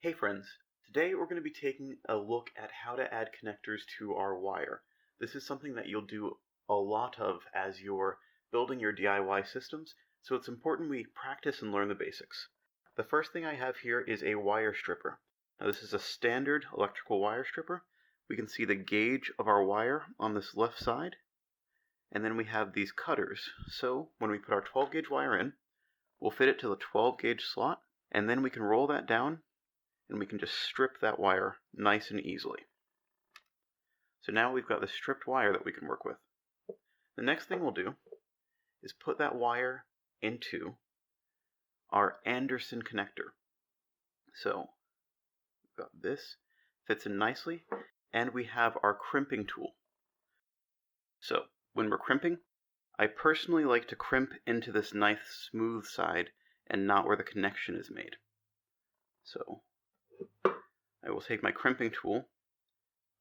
Hey friends, today we're going to be taking a look at how to add connectors to our wire. This is something that you'll do a lot of as you're building your DIY systems, so it's important we practice and learn the basics. The first thing I have here is a wire stripper. Now this is a standard electrical wire stripper. We can see the gauge of our wire on this left side, and then we have these cutters. So when we put our 12 gauge wire in, we'll fit it to the 12 gauge slot, and then we can roll that down and we can just strip that wire nice and easily. So now we've got the stripped wire that we can work with. The next thing we'll do is put that wire into our Anderson connector. So we've got this, fits in nicely, and we have our crimping tool. So when we're crimping, I personally like to crimp into this nice smooth side and not where the connection is made. So I will take my crimping tool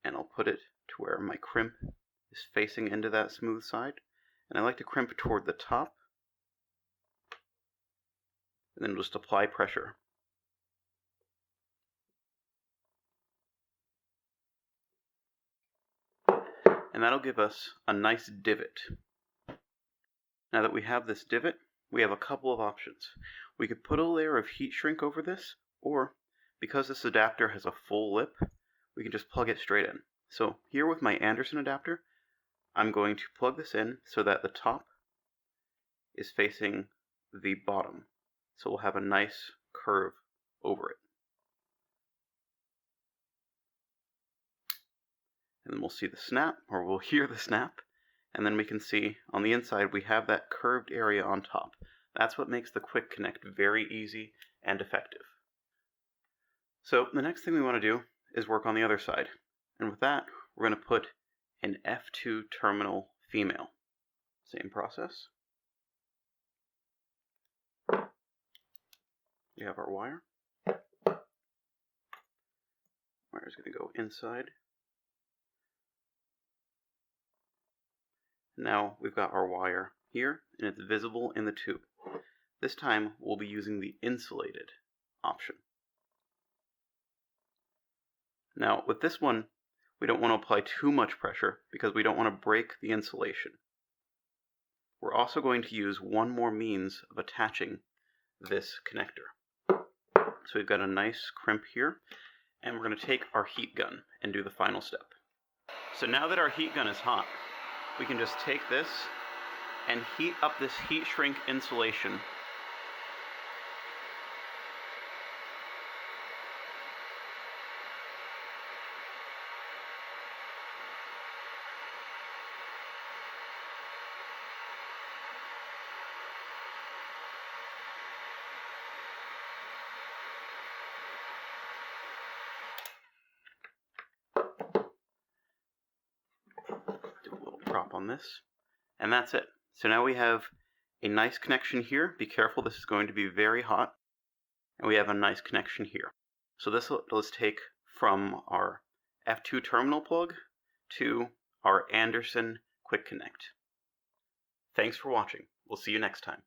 and I'll put it to where my crimp is facing into that smooth side, and I like to crimp toward the top and then just apply pressure. And that'll give us a nice divot. Now that we have this divot, we have a couple of options. We could put a layer of heat shrink over this, or because this adapter has a full lip, we can just plug it straight in. So here with my Anderson adapter, I'm going to plug this in so that the top is facing the bottom. So we'll have a nice curve over it. And then we'll see the snap, or we'll hear the snap, and then we can see on the inside we have that curved area on top. That's what makes the quick connect very easy and effective. So the next thing we want to do is work on the other side. And with that, we're going to put an F2 terminal female. Same process. We have our wire. Wire's going to go inside. Now we've got our wire here, and it's visible in the tube. This time we'll be using the insulated option. Now with this one, we don't want to apply too much pressure because we don't want to break the insulation. We're also going to use one more means of attaching this connector. So we've got a nice crimp here, and we're going to take our heat gun and do the final step. So now that our heat gun is hot, we can just take this and heat up this heat shrink insulation. Do a little prop on this, and that's it. So now we have a nice connection here. Be careful, this is going to be very hot. And we have a nice connection here. So this will let's take from our F2 terminal plug to our Anderson Quick Connect. Thanks for watching. We'll see you next time.